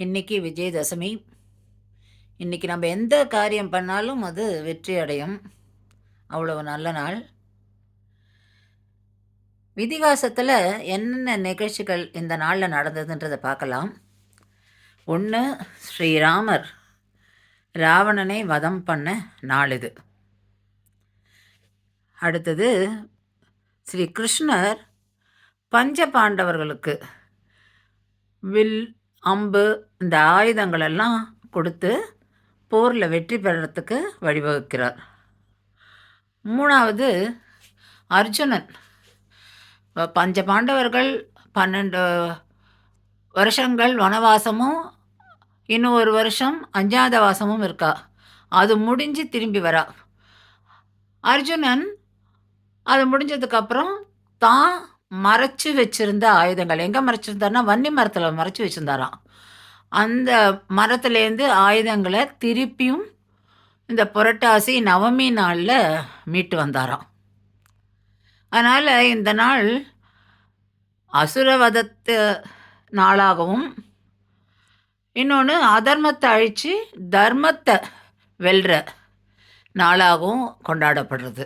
இன்னைக்கு விஜயதசமி. இன்னைக்கு நம்ம எந்த காரியம் பண்ணாலும் அது வெற்றி அடையும். அவ்வளவு நல்ல நாள். இதிகாசத்துல என்னென்ன நிகழ்ச்சிகள் இந்த நாள்ல நடந்ததுன்றத பார்க்கலாம். 1 ஸ்ரீராமர் ராவணனை வதம் பண்ண நாள் இது. அடுத்தது ஸ்ரீ கிருஷ்ணர் பஞ்ச பாண்டவர்களுக்கு வில், அம்பு இந்த ஆயுதங்கள் எல்லாம் கொடுத்து போரில் வெற்றி பெறத்துக்கு வழிவகுக்கிறார். 3வது அர்ஜுனன் பஞ்ச பாண்டவர்கள் 12 வருஷங்கள் வனவாசமும் இன்னும் ஒரு வருஷம் அஞ்ஞாதவாசமும் இருக்கா. அது முடிஞ்சு திரும்பி வரா. அர்ஜுனன் அது முடிஞ்சதுக்கப்புறம் தான் மறைச்சு வச்சிருந்த ஆயுதங்கள் எங்கே மறைச்சிருந்தாருன்னா வன்னி மரத்தில் மறைச்சி வச்சுருந்தாராம். அந்த மரத்துலேருந்து ஆயுதங்களை திருப்பியும் இந்த புரட்டாசி நவமி நாளில் மீட்டு வந்தாராம். அதனால் இந்த நாள் அசுரவதத்து நாளாகவும் இன்னொன்று அதர்மத்தை அழித்து தர்மத்தை வெல்ற நாளாகவும் கொண்டாடப்படுறது.